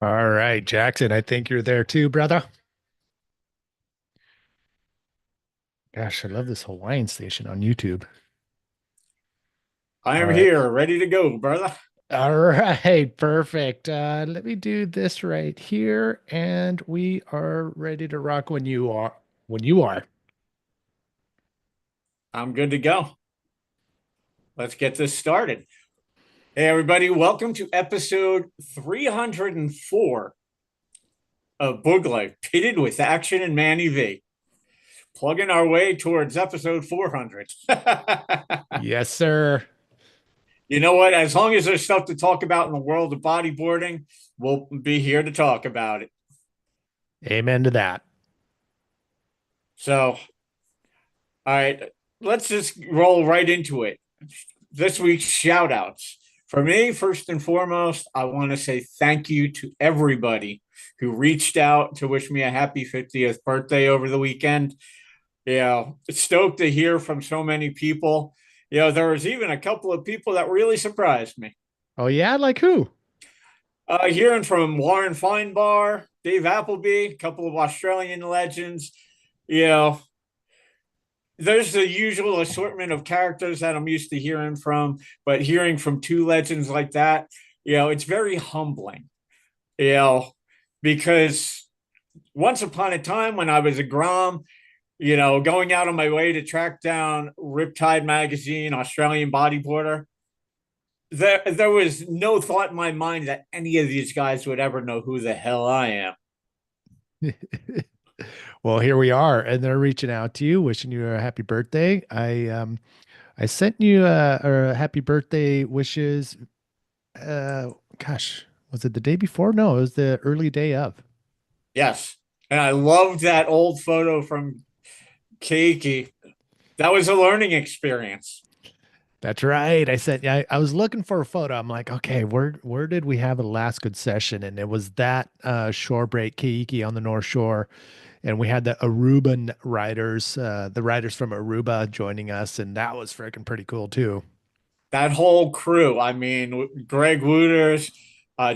All right, Jackson, I think you're there too, brother. Gosh, I love this Hawaiian station on YouTube. I All am right. here, ready to go, brother. All right, perfect. Let me do this right here, and we are ready to rock when you are. When you are. I'm good to go. Let's get this started. Hey, everybody, welcome to episode 304 of Boog Life, pitted with action and Manny V. Plugging our way towards episode 400. Yes, sir. You know what? As long as there's stuff to talk about in the world of bodyboarding, we'll be here to talk about it. Amen to that. So, all right, let's just roll right into it. This week's shout outs. For me, first and foremost, I want to say thank you to everybody who reached out to wish me a happy 50th birthday over the weekend. Stoked to hear from so many people. There was even a couple of people that really surprised me. Oh yeah, like who? Hearing from Warren Feinbar, Dave Appleby, a couple of Australian legends. You know, there's the usual assortment of characters that I'm used to hearing from, but hearing from two legends like that, it's very humbling, you know, because once upon a time when I was a Grom, going out on my way to track down Riptide Magazine, Australian bodyboarder, there was no thought in my mind that any of these guys would ever know who the hell I am. Well, here we are, and they're reaching out to you, wishing you a happy birthday. I sent you a happy birthday wishes. Uh, Gosh, was it the day before? No, it was the early day of. Yes. And I loved that old photo from Keiki. That was a learning experience. That's right. I was looking for a photo. I'm like, okay, where did we have a last good session? And it was that shore break Keiki on the North Shore. And we had the Aruban riders, the riders from Aruba joining us, and that was freaking pretty cool too. That whole crew. I mean, Greg Wooters,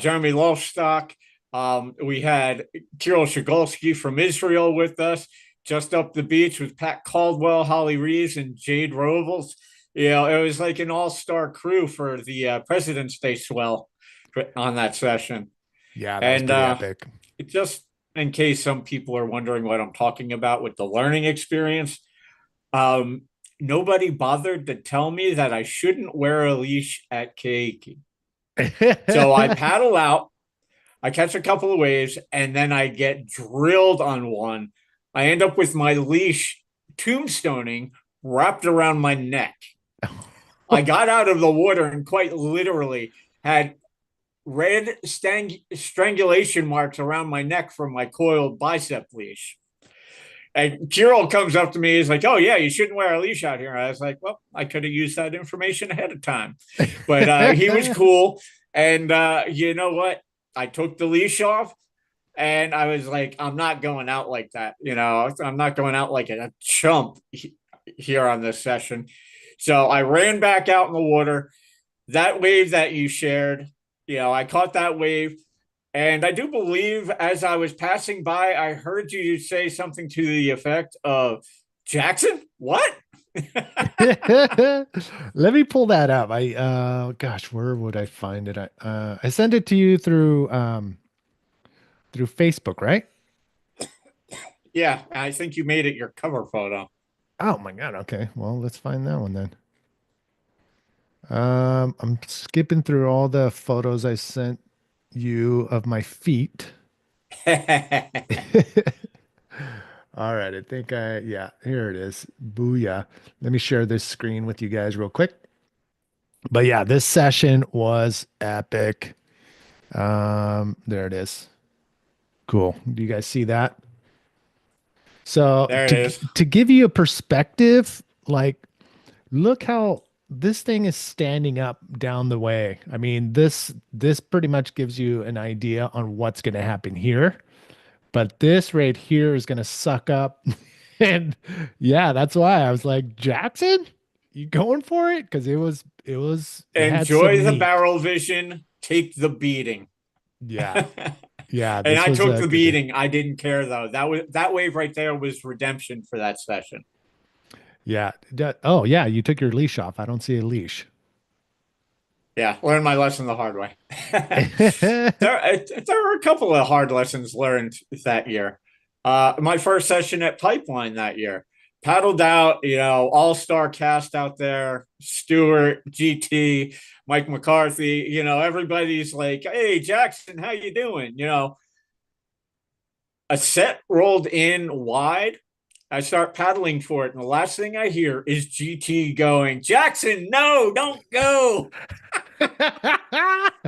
Jeremy Lostock. We had Kirill Shigulski from Israel with us, just up the beach with Pat Caldwell, Holly Reeves, and Jade Robles. It was like an all-star crew for the President's Day swell on that session. Yeah, that was And pretty epic. just in case some people are wondering what I'm talking about with the learning experience, um, nobody bothered to tell me that I shouldn't wear a leash at Keiki. So I paddle out, I catch a couple of waves, and then I get drilled on one. I end up with my leash tombstoning wrapped around my neck. I got out of the water and quite literally had red strangulation marks around my neck from my coiled bicep leash. And Kirill comes up to me. He's like, "Oh yeah, you shouldn't wear a leash out here." I was like, "Well, I could have used that information ahead of time," but he was cool. And you know what? I took the leash off, and I was like, "I'm not going out like that. I'm not going out like a chump here on this session." So I ran back out in the water. That wave that you shared, I caught that wave. And I do believe as I was passing by, I heard you say something to the effect of Jackson, what? Let me pull that up. Gosh, where would I find it? I sent it to you through Facebook, right? Yeah, I think you made it your cover photo. Oh my God. Okay. Well, let's find that one then. I'm skipping through all the photos I sent you of my feet. All right, yeah, here it is. Booyah. Let me share this screen with you guys real quick. But yeah, this session was epic. There it is. Cool. Do you guys see that? So There it is. to give you a perspective, like look how this thing is standing up down the way. I mean, this pretty much gives you an idea on what's going to happen here. But this right here is going to suck up. And yeah, that's why I was like, Jackson, you going for it? Because it had Enjoy some the meat. barrel vision, take the beating. Yeah. And Yeah. This I was took a the good day. beating. I didn't care though. That wave right there was redemption for that session. Yeah. Oh, yeah. You took your leash off. I don't see a leash. Yeah, learned my lesson the hard way. There were a couple of hard lessons learned that year. My first session at Pipeline that year, paddled out, all star cast out there, Stewart, GT, Mike McCarthy, everybody's like, "Hey, Jackson, how you doing?" A set rolled in wide. I start paddling for it, and the last thing I hear is GT going, "Jackson, no, don't go."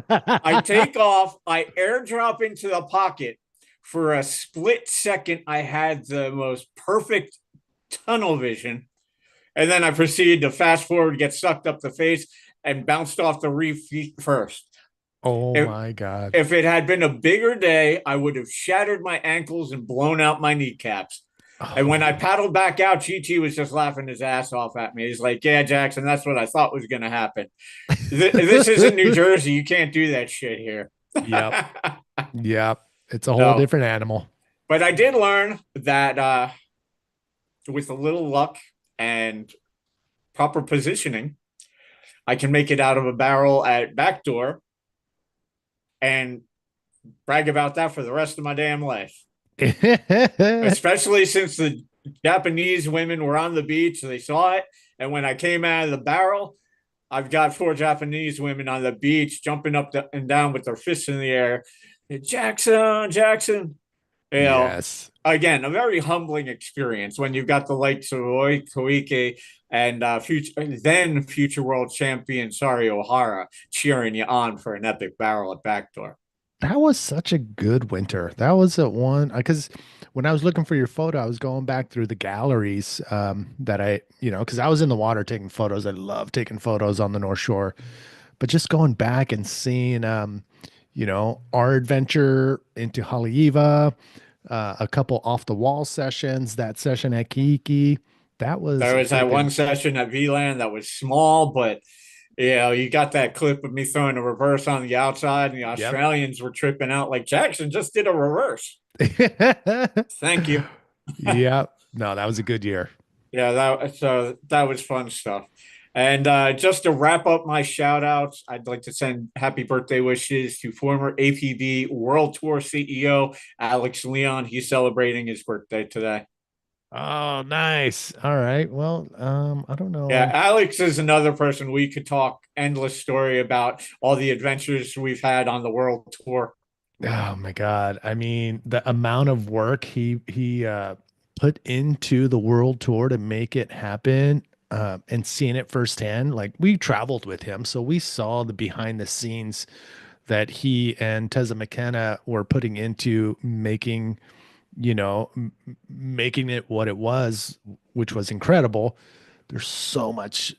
I take off, I airdrop into the pocket. For a split second, I had the most perfect tunnel vision. And then I proceeded to fast forward, get sucked up the face, and bounced off the reef feet first. Oh If, my God. if it had been a bigger day, I would have shattered my ankles and blown out my kneecaps. And when I Oh, paddled back out, GT was just laughing his ass off at me. He's like, "Yeah, Jackson, that's what I thought was going to happen. This isn't New Jersey. You can't do that shit here." yep. Yep. It's a whole So, different animal. but I did learn that with a little luck and proper positioning, I can make it out of a barrel at backdoor and brag about that for the rest of my damn life. Especially since the Japanese women were on the beach, they saw it. And when I came out of the barrel, I've got four Japanese women on the beach jumping up and down with their fists in the air. Jackson, Jackson. You know, Yes. again, a very humbling experience when you've got the likes of Oi Koike and future world champion Sari Ohara cheering you on for an epic barrel at backdoor. That was such a good winter. That was a one because when I was looking for your photo, I was going back through the galleries that because I was in the water taking photos. I love taking photos on the North Shore, but just going back and seeing, our adventure into Haleiwa, a couple off the wall sessions, that session at Kiki, that was There was that freaking. one session at VLAN that was small, but you got that clip of me throwing a reverse on the outside, and the Yep. Australians were tripping out like Jackson just did a reverse. Thank you. Yep. No, that was a good year. Yeah, that was fun stuff. And just to wrap up my shout outs, I'd like to send happy birthday wishes to former APB World Tour CEO Alex Leon. He's celebrating his birthday today. Oh, nice. All right. Well, I don't Yeah, know. Alex is another person we could talk endless story about all the adventures we've had on the world tour. Oh my God. I mean, the amount of work he put into the world tour to make it happen, and seeing it firsthand. Like we traveled with him, so we saw the behind the scenes that he and Teza McKenna were putting into making, making it what it was, which was incredible. There's so much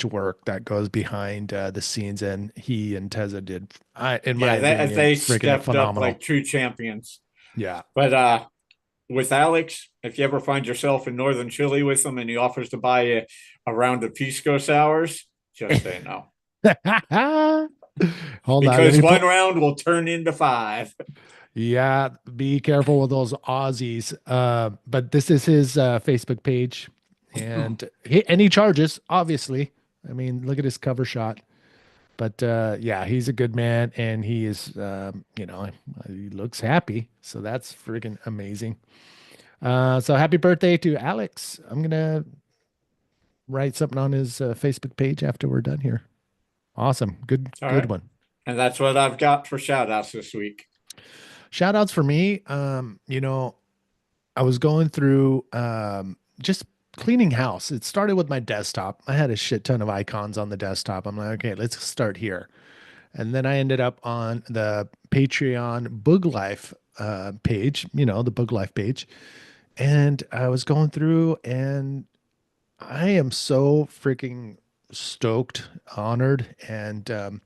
work that goes behind the scenes, and he and Teza did, in my Yeah, opinion, they freaking stepped up phenomenal. like true champions. Yeah. But with Alex, if you ever find yourself in northern Chile with him and he offers to buy you a round of pisco sours, just say no. Hold on, let Because me one pull. round will turn into five. Yeah, be careful with those Aussies. But this is his Facebook page, and he charges, obviously. I mean, look at his cover shot. But yeah, he's a good man, and he is, he looks happy. So that's freaking amazing. So happy birthday to Alex. I'm gonna write something on his Facebook page after we're done here. Awesome, All good right. one. And that's what I've got for shout outs this week. Shout outs for me. I was going through just cleaning house. It started with my desktop. I had a shit ton of icons on the desktop. I'm like, okay, let's start here. And then I ended up on the Patreon Boog Life page, the Boog Life page. And I was going through, and I am so freaking stoked, honored, and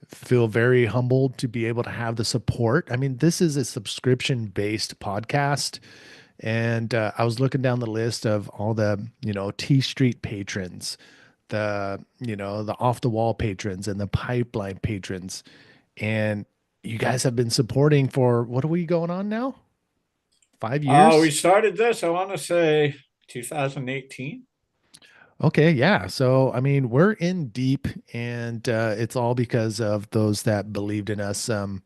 feel very humbled to be able to have the support. I mean, this is a subscription based podcast. And I was looking down the list of all the, T Street patrons, the off the wall patrons and the pipeline patrons. And you guys have been supporting for what are we going on now? 5 years? We started this, I want to say 2018. Okay, yeah. So, I mean, we're in deep, and it's all because of those that believed in us. And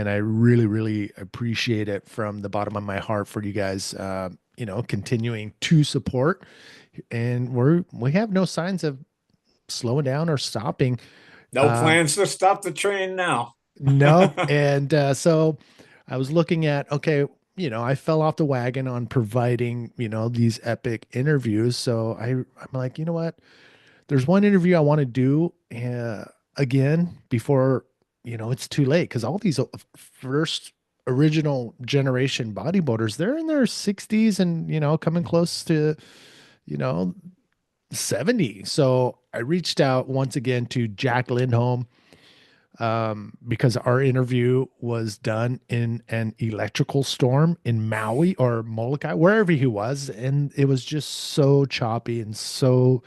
I really, really appreciate it from the bottom of my heart for you guys, continuing to support. And we have no signs of slowing down or stopping. No Um, plans to stop the train now. nope. And so I was looking at, okay, I fell off the wagon on providing, these epic interviews. So I'm like, you know what? There's one interview I want to do again before, it's too late. Because all these first original generation bodybuilders, they're in their 60s and, coming close to, you know, 70. So I reached out once again to Jack Lindholm because our interview was done in an electrical storm in Maui or Molokai, wherever he was. And it was just so choppy and so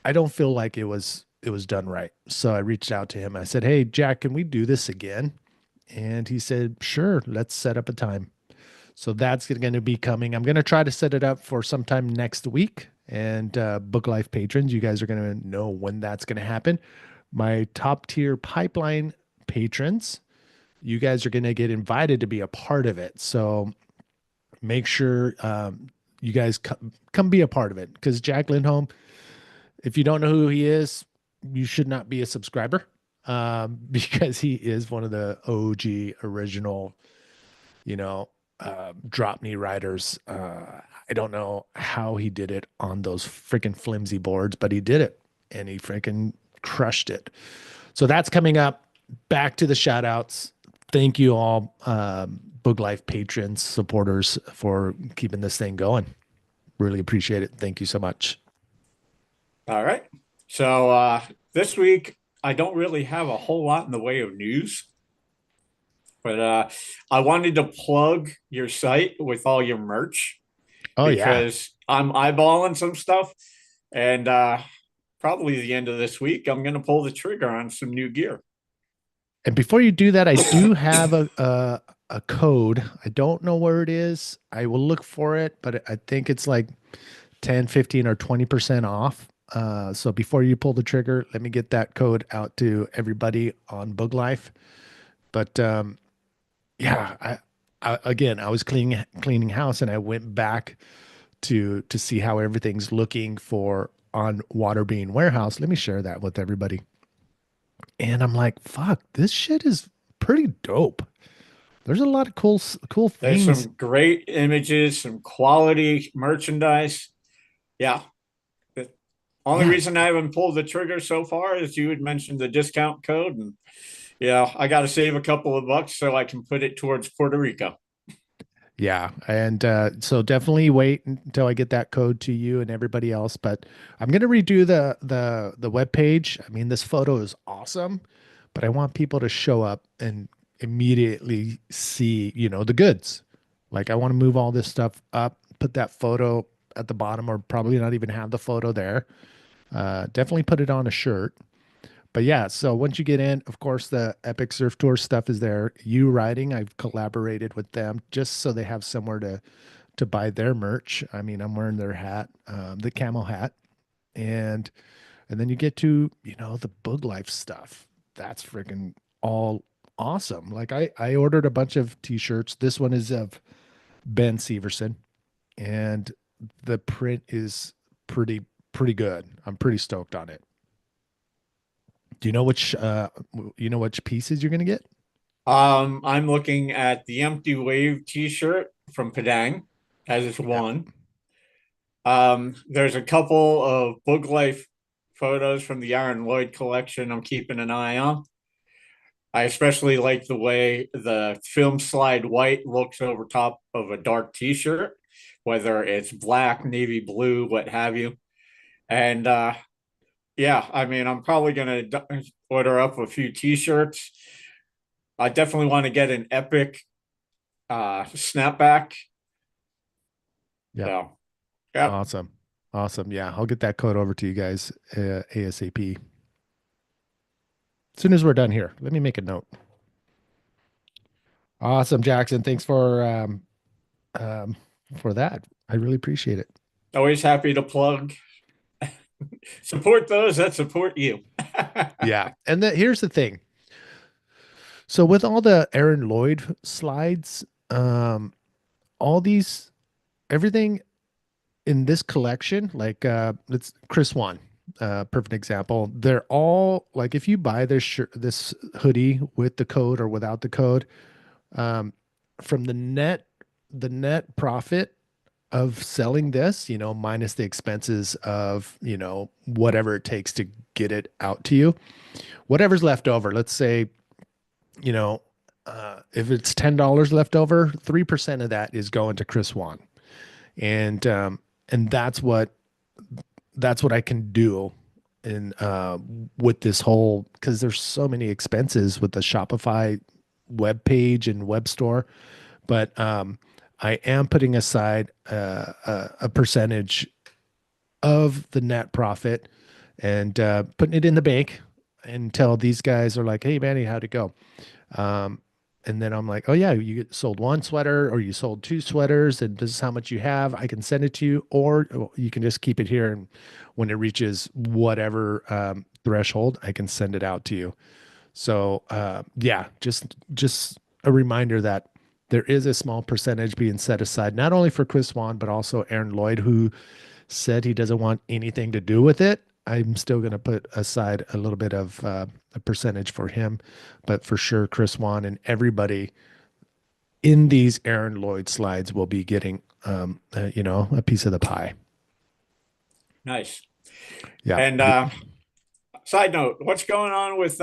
I don't feel like it was done right. So I reached out to him. I said, "Hey, Jack, can we do this again?" And he said, "Sure, let's set up a time." So that's going to be coming. I'm going to try to set it up for sometime next week. And Book Life patrons, you guys are going to know when that's going to happen. My top tier pipeline patrons, you guys are going to get invited to be a part of it. So make sure you guys come be a part of it because Jack Lindholm, if you don't know who he is, you should not be a subscriber because he is one of the OG original, drop knee riders. I don't know how he did it on those freaking flimsy boards, but he did it and he freaking crushed it. So that's coming up. Back to the shout outs. Thank you all, Book Life patrons, supporters, for keeping this thing going. Really appreciate it. Thank you so much. All right. So this week, I don't really have a whole lot in the way of news, but I wanted to plug your site with all your merch Oh, yeah. because I'm eyeballing some stuff. And probably the end of this week, I'm going to pull the trigger on some new gear. And before you do that, I do have a code. I don't know where it is. I will look for it, but I think it's like 10, 15, or 20% off. So before you pull the trigger, let me get that code out to everybody on Bug Life. But yeah, again, I was cleaning house and I went back to see how everything's looking for on Waterbean Warehouse. Let me share that with everybody. And I'm like, fuck, this shit is pretty dope. There's a lot of cool There's things. some great images, some quality merchandise. Yeah. The only Yeah, reason I haven't pulled the trigger so far is you had mentioned the discount code. And yeah, I got to save a couple of bucks so I can put it towards Puerto Rico. yeah, and so definitely wait until I get that code to you and everybody else. But I'm gonna redo the web page. I mean, this photo is awesome, but I want people to show up and immediately see, the goods. Like I want to move all this stuff up, put that photo at the bottom, or probably not even have the photo there. Definitely put it on a shirt. But yeah, so once you get in, of course, the Epic Surf Tour stuff is there. You Riding, I've collaborated with them just so they have somewhere to buy their merch. I mean, I'm wearing their hat, the camo hat, and and then you get to the Bug Life stuff. That's freaking all awesome. Like I ordered a bunch of T-shirts. This one is of Ben Severson, and the print is pretty pretty good. I'm pretty stoked on it. Do you know which pieces you're gonna get? I'm looking at the Empty Wave t shirt from Padang as it's Yeah. one. There's a couple of book life photos from the Aaron Lloyd collection I'm keeping an eye on. I especially like the way the film slide white looks over top of a dark t-shirt, whether it's black, navy blue, what have you. And yeah, I mean, I'm probably going to order up a few t-shirts. I definitely want to get an epic snapback. Yep. So, yep. Awesome. Awesome. Yeah, I'll get that code over to you guys ASAP. As soon as we're done here, let me make a note. Awesome, Jackson. Thanks um, for that. I really appreciate it. Always happy to plug. Support those that support you. Yeah. And here's the thing. So with all the Aaron Lloyd slides, all these everything in this collection, like it's Chris One, perfect example. They're all like if you buy this shirt, this hoodie with the code or without the code, um, from the net profit of selling this, minus the expenses of, whatever it takes to get it out to you, whatever's left over, let's say, you know, if it's $10 left over, 3% of that is going to Chris Wan. And that's what I can do in with this whole, because there's so many expenses with the Shopify web page and web store, but I am putting aside a percentage of the net profit and putting it in the bank until these guys are like, "Hey, Manny, how'd it go?" Um, and then I'm like, "Oh yeah, sold one sweater or you sold two sweaters, and this is how much you have. I can send it to you, or you can just keep it here, and when it reaches whatever threshold, I can send it out to you." So yeah, just a reminder that there is a small percentage being set aside, not only for Chris Wan, but also Aaron Lloyd, who said he doesn't want anything to do with it. I'm still going to put aside a little bit of a percentage for him, but for sure, Chris Wan and everybody in these Aaron Lloyd slides will be getting, a piece of the pie. Nice. Yeah. And side note, what's going on with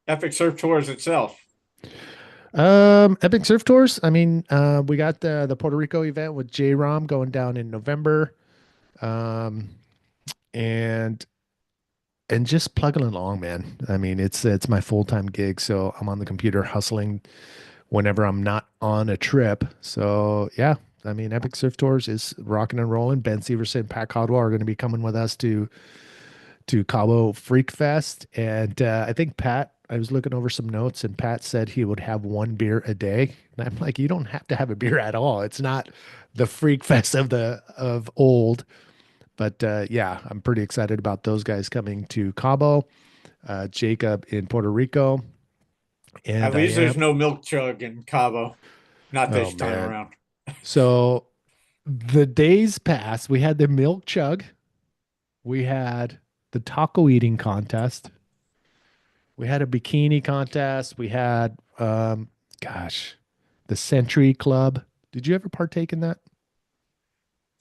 Epic Surf Tours itself? Epic Surf Tours. I mean, we got the Puerto Rico event with J Rom going down in November, um, and just plugging along, man. I mean, it's my full time gig, so I'm on the computer hustling whenever I'm not on a trip. So yeah, I mean, Epic Surf Tours is rocking and rolling. Ben Severson, Pat Codwell are going to be coming with us to Cabo Freak Fest, and I think Pat. I was looking over some notes, and Pat said he would have one beer a day. And I'm like, you don't have to have a beer at all. It's not the Freak Fest of old. But yeah, I'm pretty excited about those guys coming to Cabo, Jacob in Puerto Rico, At and I least there's am. no milk chug in Cabo, not Oh this time man. around. So the days passed. We had the milk chug. We had the taco eating contest. We had a bikini contest. We had, gosh, the Century Club. Did you ever partake in that?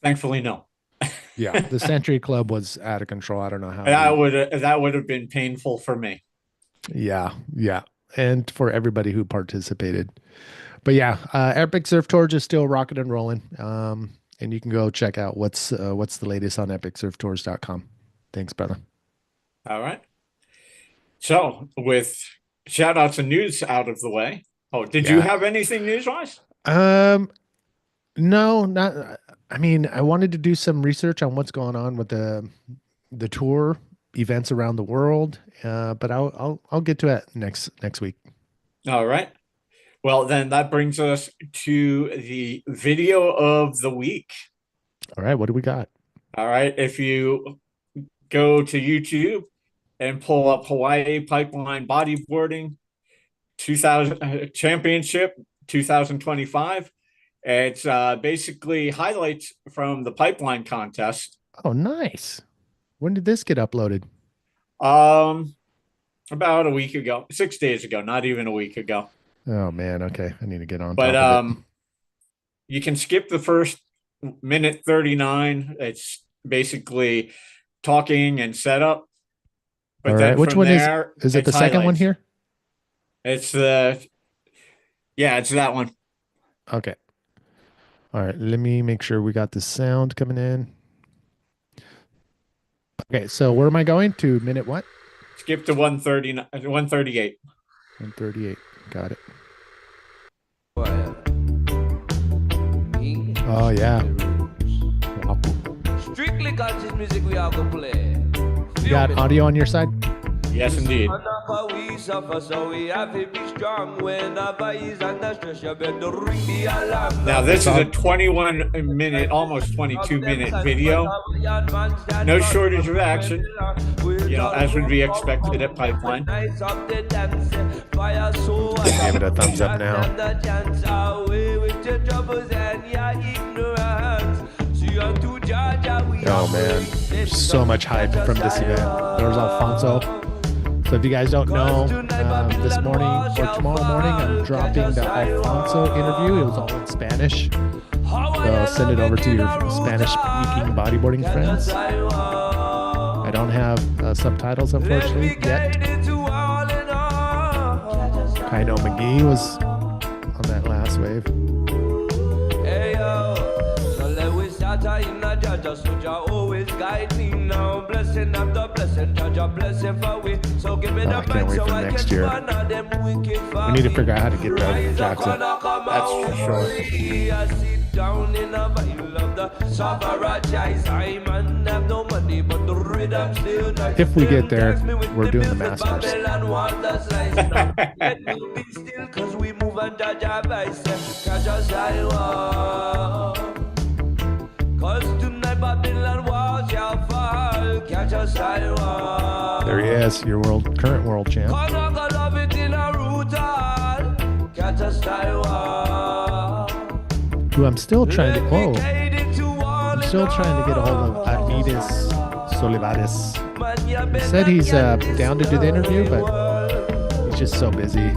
Thankfully, no. Yeah, the Century Club was out of control. I don't know how That we. would have been painful for me. Yeah, yeah, and for everybody who participated. But yeah, Epic Surf Tour is still rocking and rolling. And you can go check out what's the latest on epicsurftours.com. Thanks, brother. All right. So, with shout outs and news out of the way. Oh, did you Yeah. have anything news wise? Um, no, not. I mean, I wanted to do some research on what's going on with the tour events around the world. But I'll get to it next week. All right. Well, then that brings us to the video of the week. All right, what do we got? All right. If you go to YouTube and pull up Hawaii Pipeline Bodyboarding 2000 Championship 2025, it's basically highlights from the pipeline contest. Oh, nice. When did this get uploaded? Um, about a week ago, 6 days ago, not even a week ago. Oh man, okay. I need to get on But top of it. you can skip the first minute 39. It's basically talking and setup. All But right. then Which from one there, is it the it's second one highlights. here? It's the Yeah, it's that one. Okay. All right. Let me make sure we got the sound coming in. Okay. So where am I going to minute what? Skip to 130, 138. 138. Got it. Well, me, Oh yeah. Wow. strictly conscious music we are gonna play. You Feel got me audio now. on your side? Yes, indeed. Whenever we suffer, so we have to be strong. Whenever he's under stress, you better ring the alarm. Now, It's this is all a 21-minute, almost 22-minute video. No shortage of action, as would be expected at Pipeline. give it a thumbs up now. Oh man, so much hype from this event. There's Alfonso. So if you guys don't know, this morning or tomorrow morning, I'm dropping the Alfonso interview. It was all in Spanish. So send it over to your Spanish-speaking bodyboarding friends. I don't have subtitles, unfortunately, yet. Kaino McGee was on that last wave. Always guide me now. Blessing after blessing, Jaja blessing for we. So give me the I can't wait for next year. We need to figure out how to get there, Jackson. That's for sure. Down in a vial of the Savarajize. I man have no money, but the rhythm still nice. If we get there, we're doing the Masters. Let me be still, cause we move and Jaja vice. Catch us, I walk. Cause tonight Babylon walls shall fall. Catch us, I walk. There he is, your current world champ. Love it in a root. Catch us, I walk. Who I'm still trying to. Whoa. I'm still trying to get a hold of Armides Solivares. He said he's down to do the interview, but he's just so busy.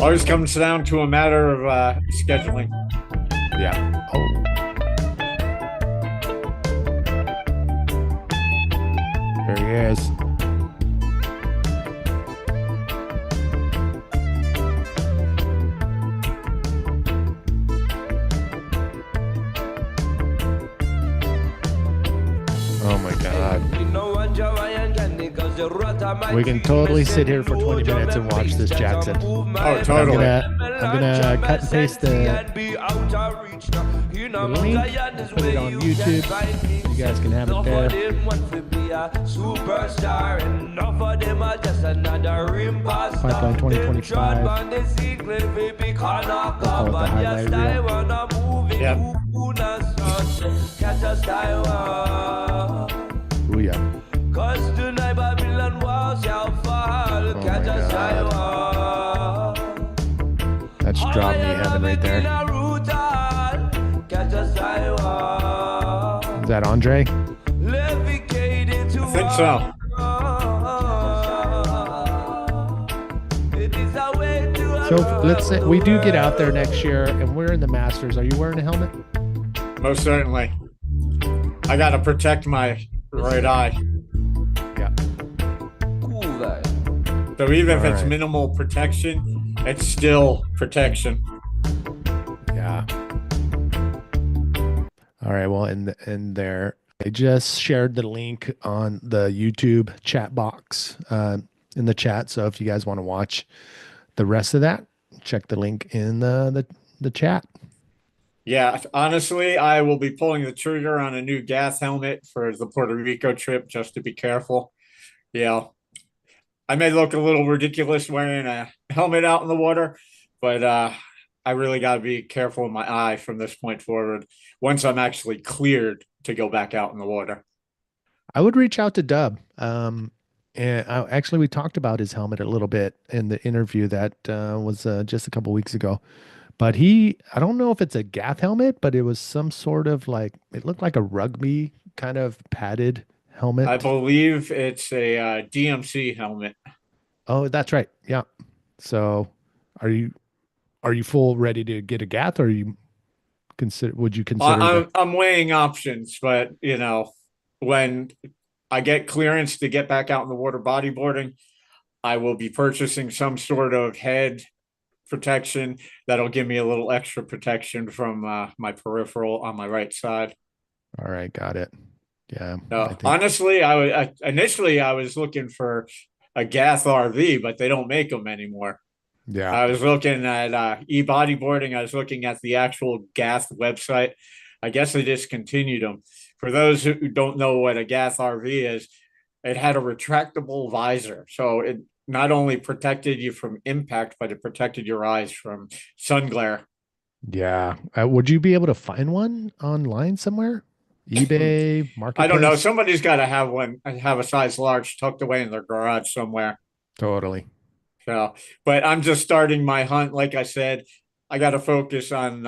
Always comes down to a matter of scheduling. Yeah. Oh. There he is. Oh my God. We can totally sit here for 20 minutes and watch this, Jackson. Oh, totally. I'm gonna cut and paste the link, put it on YouTube. You guys can have it there. Pipeline 2025. We'll call it the highlight reel. Yep. Ooh, yeah. Cause tonight Babylon walls shall fall. Catch us, I walk. That's drop me heaven right there. Catch us, I walk. Is that Andre? I think so. So let's say we do get out there next year and we're in the Masters. Are you wearing a helmet? Most certainly. I got to protect my right eye. Yeah. Cool guy. So even if All it's right. minimal protection, it's still protection. Yeah. All right. Well, in there, I just shared the link on the YouTube chat box in the chat. So if you guys want to watch the rest of that, check the link in the chat. Yeah, honestly, I will be pulling the trigger on a new gas helmet for the Puerto Rico trip just to be careful. Yeah, I may look a little ridiculous wearing a helmet out in the water, but I really got to be careful in my eye from this point forward once I'm actually cleared to go back out in the water. I would reach out to Dub. And actually, we talked about his helmet a little bit in the interview that was just a couple weeks ago. But I don't know if it's a gaff helmet, but it was some sort of it looked like a rugby kind of padded helmet. I believe it's a DMC helmet. Oh, that's right. Yeah. So are you full ready to get a gaff, or are you Would you consider that? I'm weighing options, but when I get clearance to get back out in the water bodyboarding, I will be purchasing some sort of head protection that'll give me a little extra protection from my peripheral on my right side. All right, got it. Yeah, I No, think. honestly, initially I was looking for a Gath RV, but they don't make them anymore. Yeah, I was looking at e-bodyboarding. I was looking at the actual Gath website. I guess they discontinued them. For those who don't know what a Gath RV is, it had a retractable visor. So it not only protected you from impact, but it protected your eyes from sun glare. yeah. Would you be able to find one online somewhere? eBay, I don't know. marketplace? Somebody's got to have one, have a size large tucked away in their garage somewhere. Totally. So, but I'm just starting my hunt. Like I said, I got to focus on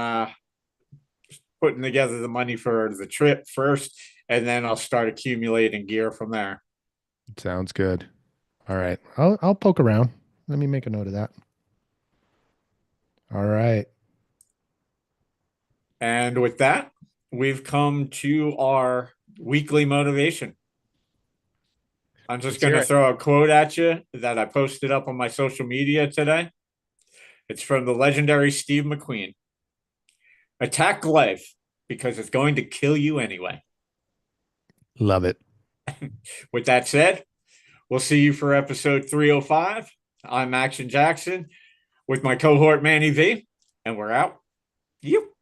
putting together the money for the trip first, and then I'll start accumulating gear from there. Sounds good. All right. I'll poke around. Let me make a note of that. All right. And with that, we've come to our weekly motivation. I'm just Let's going hear to it. throw a quote at you that I posted up on my social media today. It's from the legendary Steve McQueen. Attack life because it's going to kill you anyway. Love it. With that said, we'll see you for episode 305. I'm Action Jackson with my cohort Manny V, and we're out. You.